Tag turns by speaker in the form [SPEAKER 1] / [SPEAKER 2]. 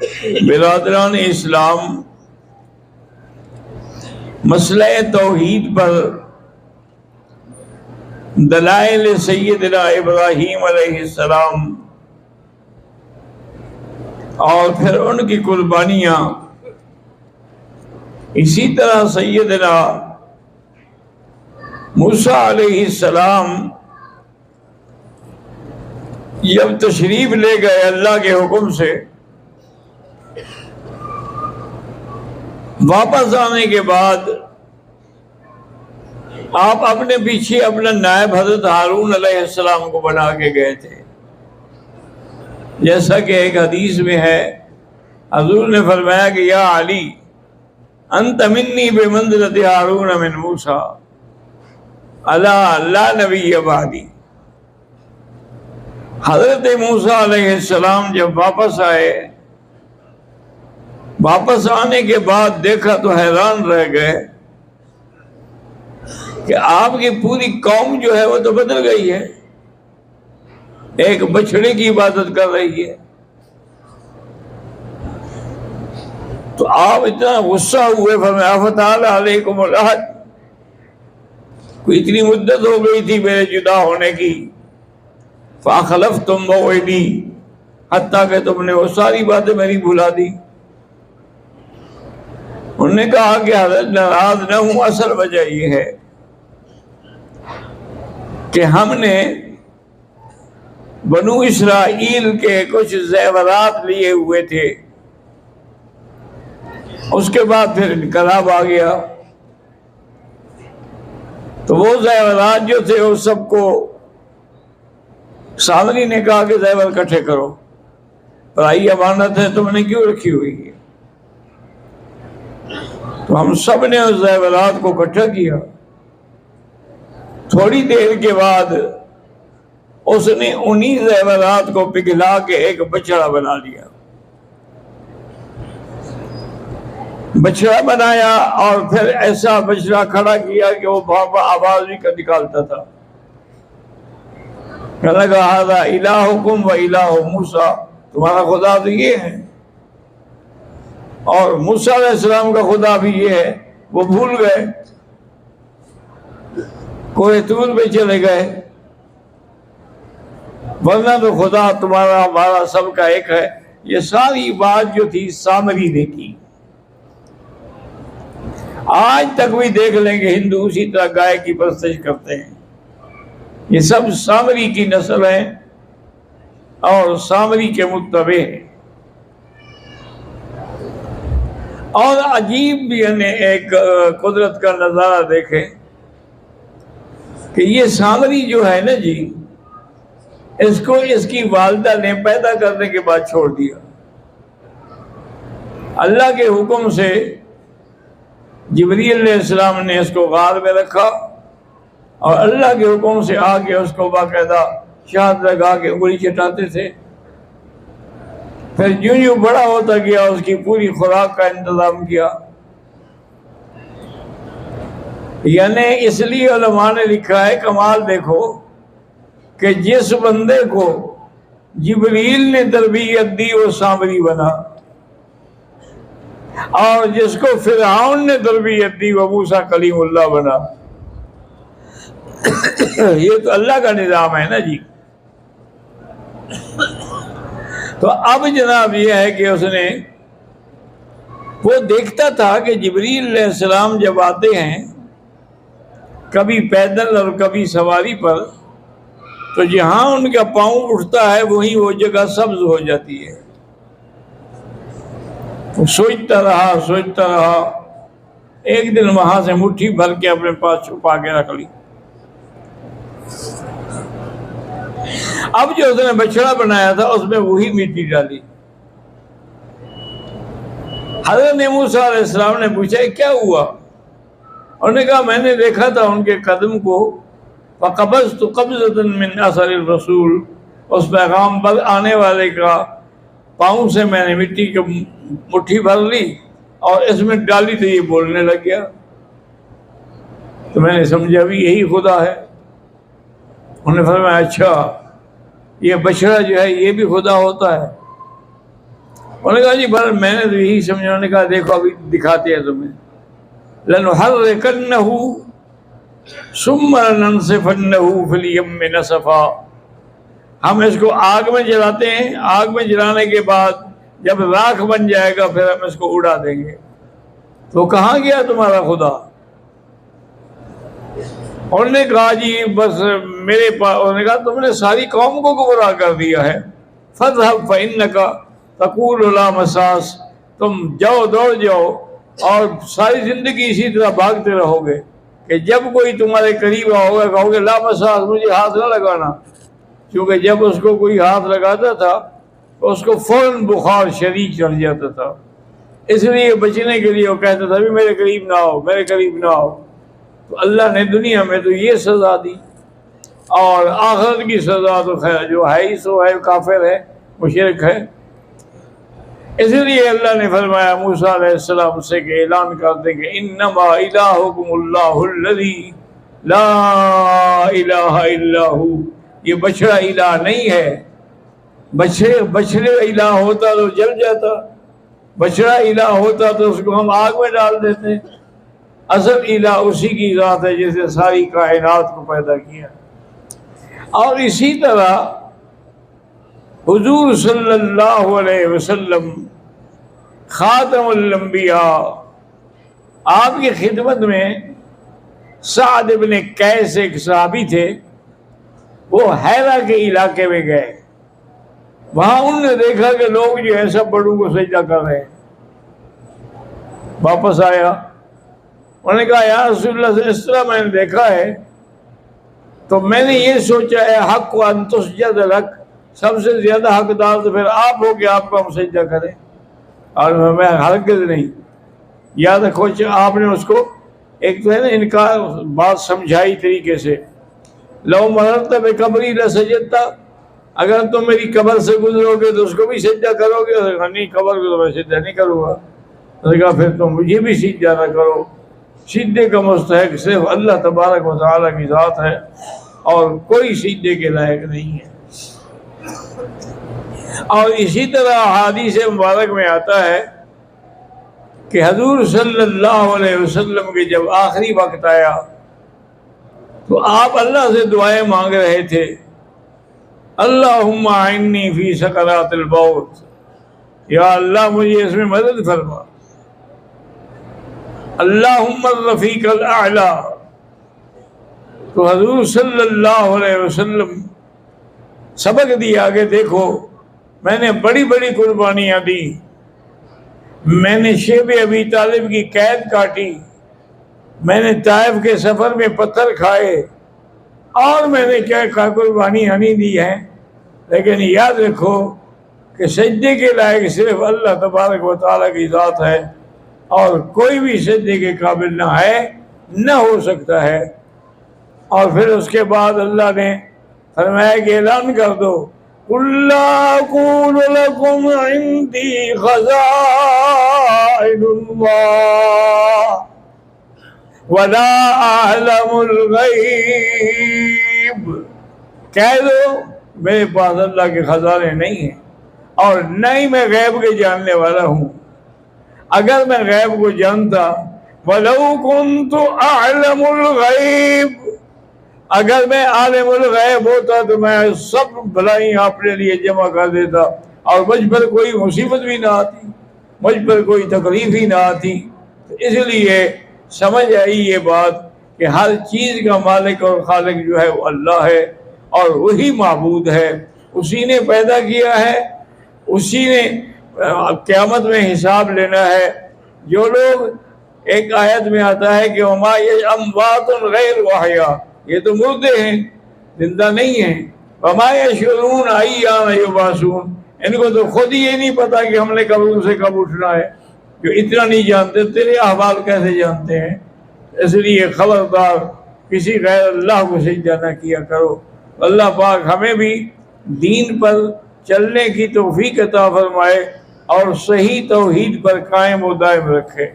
[SPEAKER 1] برادران اسلام، مسئلہ توحید پر دلائل سیدنا ابراہیم علیہ السلام اور پھر ان کی قربانیاں، اسی طرح سیدنا موسیٰ علیہ السلام جب تشریف لے گئے اللہ کے حکم سے، واپس آنے کے بعد آپ اپنے پیچھے اپنا نائب حضرت ہارون علیہ السلام کو بنا کے گئے تھے، جیسا کہ ایک حدیث میں ہے حضور نے فرمایا کہ یا علی انت منی بمنزلۃ ہارون من موسیٰ الا لا نبی بعدی۔ حضرت موسیٰ علیہ السلام جب واپس آئے، واپس آنے کے بعد دیکھا تو حیران رہ گئے کہ آپ کی پوری قوم جو ہے وہ تو بدل گئی ہے، ایک بچڑے کی عبادت کر رہی ہے۔ تو آپ اتنا غصہ ہوئے، فرمایا فتعال علیکم العہد، کوئی اتنی مدت ہو گئی تھی میرے جدا ہونے کی، فاخلفتم موعدی، حتیٰ کہ تم نے وہ ساری باتیں میری بھلا دی۔ انہوں نے کہا کہ حضرت ناراض نہ ہوں، اصل وجہ یہ ہے کہ ہم نے بنو اسرائیل کے کچھ زیورات لیے ہوئے تھے، اس کے بعد پھر انقلاب آ گیا، تو وہ زیورات جو تھے وہ سب کو سامری نے کہا کہ زیور اکٹھے کرو، پرائی امانت ہے تم نے کیوں رکھی ہوئی ہے؟ تو ہم سب نے اس زیورات کو اکٹھا کیا۔ تھوڑی دیر کے بعد اس نے انہی زیورات کو پگھلا کے ایک بچڑا بنا لیا، بچڑا بنایا، اور پھر ایسا بچڑا کھڑا کیا کہ وہ آواز بھی نکالتا تھا، کہنے لگا ھذا الہکم و الہ موسیٰ، تمہارا خدا تو یہ ہے اور موسیٰ علیہ السلام کا خدا بھی یہ ہے۔ وہ بھول گئے، کوہ طور پہ چلے گئے، ورنہ تو خدا تمہارا ہمارا سب کا ایک ہے۔ یہ ساری بات جو تھی سامری نے کی۔ آج تک بھی دیکھ لیں گے ہندو اسی طرح گائے کی پرستش کرتے ہیں، یہ سب سامری کی نسل ہیں اور سامری کے متبع ہیں۔ اور عجیب بھی ایک قدرت کا نظارہ دیکھیں کہ یہ سامری جو ہے نا جی، اس کو اس کی والدہ نے پیدا کرنے کے بعد چھوڑ دیا، اللہ کے حکم سے جبریل علیہ السلام نے اس کو غار میں رکھا، اور اللہ کے حکم سے آ کے اس کو باقاعدہ شہد لگا کے انگلی چٹاتے تھے۔ پھر جوں جوں بڑا ہوتا گیا اس کی پوری خوراک کا انتظام کیا۔ یعنی اس لیے علماء نے لکھا ہے، کمال دیکھو کہ جس بندے کو جبریل نے تربیت دی وہ سامری بنا، اور جس کو فرعون نے تربیت دی وہ موسیٰ کلیم اللہ بنا۔ یہ تو اللہ کا نظام ہے نا جی۔ تو اب جناب یہ ہے کہ اس نے وہ دیکھتا تھا کہ جبریل علیہ السلام جب آتے ہیں کبھی پیدل اور کبھی سواری پر، تو جہاں ان کا پاؤں اٹھتا ہے وہیں وہ جگہ سبز ہو جاتی ہے۔ سوچتا رہا، ایک دن وہاں سے مٹھی بھر کے اپنے پاس چھپا کے رکھ لی۔ اب جو اس نے بچڑا بنایا تھا اس میں وہی مٹی ڈالی۔ حضرت موسیٰ علیہ السلام نے پوچھا کیا ہوا؟ انہوں نے کہا میں نے دیکھا تھا ان کے قدم کو، فقبضت قبضۃ من اثر الرسول، اس پیغام پر آنے والے کا پاؤں سے میں نے مٹی کی مٹھی بھر لی اور اس میں ڈالی تو یہ بولنے لگ گیا۔ تو میں نے سمجھا بھی یہی خدا ہے۔ انہوں نے فرمایا اچھا، یہ بچڑا جو ہے یہ بھی خدا ہوتا ہے؟ انہوں نے کہا جی بھر میں نے تو یہی سمجھا. انہوں نے کہا دیکھو ابھی دکھاتے ہیں تمہیں. لَنُحَرِّكَنَّهُ ثُمَّ لَنَنْسِفَنَّهُ فِي الْيَمِّ نَسْفًا. ہم اس کو آگ میں جلاتے ہیں, آگ میں جلانے کے بعد جب راکھ بن جائے گا پھر ہم اس کو اڑا دیں گے. تو کہاں گیا تمہارا خدا؟ انہوں نے کہا جی بس میرے پاس. انہوں نے کہا تم نے ساری قوم کو گمراہ کر دیا ہے. فَاذْهَبْ فَإِنَّكَ تَقُولُ لَا مَسَاسَ. تم جاؤ, دوڑ جاؤ اور ساری زندگی اسی طرح بھاگتے رہو گے کہ جب کوئی تمہارے قریب ہوگا کہو گے لا مساس, مجھے ہاتھ نہ لگانا. کیونکہ جب اس کو کوئی ہاتھ لگاتا تھا تو اس کو فوراً بخار شدید چڑھ جاتا تھا. اس لیے بچنے کے لیے وہ کہتا تھا بھی میرے قریب نہ آؤ, میرے قریب نہ آؤ. تو اللہ نے دنیا میں تو یہ سزا دی, اور آخرت کی سزا تو خیر جو ہے ہی سو ہے, کافر ہے, مشرک ہے. اس لیے اللہ نے فرمایا موسیٰ علیہ السلام سے کہ اعلان کر دیں کہ انما الہکم اللہ الذی لا الہ الا ہو. یہ بچڑا الہ نہیں ہے. بچڑے الہ ہوتا تو جل جاتا, بچڑا الہ ہوتا تو اس کو ہم آگ میں ڈال دیتے. اصل الہ اسی کی ذات ہے جس نے ساری کائنات کو پیدا کیا. اور اسی طرح حضور صلی اللہ علیہ وسلم خاتم الانبیاء, آپ کی خدمت میں سعد بن قیس ایک صحابی تھے. وہ حیرہ کے علاقے میں گئے. وہاں انہوں نے دیکھا کہ لوگ جو ہے سب بڑوں کو سجدہ کر رہے ہیں. واپس آیا, انہوں نے کہا یا رسول اللہ اس طرح میں نے دیکھا ہے تو میں نے یہ سوچا ہے حق ان تسجد لک, سب سے زیادہ حقدار تو پھر آپ ہو کہ آپ کو ہم سجدہ کریں. اور میں ہرگز نہیں. یاد رکھو آپ نے اس کو ایک تو ہے نا انکار بات سمجھائی طریقے سے. لو مررت بقبری لسجدتا, اگر تم میری قبر سے گزرو گے تو اس کو بھی سجدہ کرو گے؟ نہیں, قبر کو تو میں سجدہ نہیں کروں گا. اس نے کہا پھر تم مجھے بھی سجدہ نہ کرو. سجدے کا مستحق صرف اللہ تبارک و تعالیٰ کی ذات ہے اور کوئی سجدے کے لائق نہیں ہے. اور اسی طرح حدیث مبارک میں آتا ہے کہ حضور صلی اللہ علیہ وسلم کے جب آخری وقت آیا تو آپ اللہ سے دعائیں مانگ رہے تھے. اللہم اعنی فی سکرات الموت, یا اللہ مجھے اس میں مدد فرما. اللہم الرفیق الاعلی. تو حضور صلی اللہ علیہ وسلم سبق دیا کہ دیکھو میں نے بڑی بڑی قربانیاں دی, میں نے شیب ابی طالب کی قید کاٹی, میں نے طائف کے سفر میں پتھر کھائے, اور میں نے کیا قربانیاں نہیں دی ہیں, لیکن یاد رکھو کہ سجدے کے لائق صرف اللہ تبارک و تعالیٰ کی ذات ہے اور کوئی بھی سجدے کے قابل نہ ہے, نہ ہو سکتا ہے. اور پھر اس کے بعد اللہ نے فرمایا کہ اعلان کر دو قُلْ لَا أَقُولُ لَكُمْ عِنْدِي خَزَائِنُ اللَّهِ وَلَا أَعْلَمُ الْغَيْبَ. کہہ دو میرے پاس اللہ کے خزانے نہیں ہیں اور نہ ہی میں غیب کے جاننے والا ہوں. اگر میں غیب کو جانتا وَلَوْ كُنْتُ أَعْلَمُ الْغَيْبَ, اگر میں عالم الغیب ہوتا تو میں سب بھلائیں اپنے لیے جمع کر دیتا اور مجھ پر کوئی مصیبت بھی نہ آتی, مجھ پر کوئی تکلیف ہی نہ آتی. اس لیے سمجھ آئی یہ بات کہ ہر چیز کا مالک اور خالق جو ہے وہ اللہ ہے اور وہی معبود ہے, اسی نے پیدا کیا ہے, اسی نے قیامت میں حساب لینا ہے. جو لوگ ایک آیت میں آتا ہے کہ وما اموات غیر احیاء, یہ تو مردے ہیں, زندہ نہیں ہیں. وما یشعرون ایان یبعثون, ان کو تو خود ہی یہ نہیں پتا کہ ہم نے قبروں سے کب اٹھنا ہے. جو اتنا نہیں جانتے تیرے احوال کیسے جانتے ہیں؟ اس لیے خبردار کسی غیر اللہ کو سجدہ نہ کیا کرو. اللہ پاک ہمیں بھی دین پر چلنے کی توفیق عطا فرمائے اور صحیح توحید پر قائم و دائم رکھے.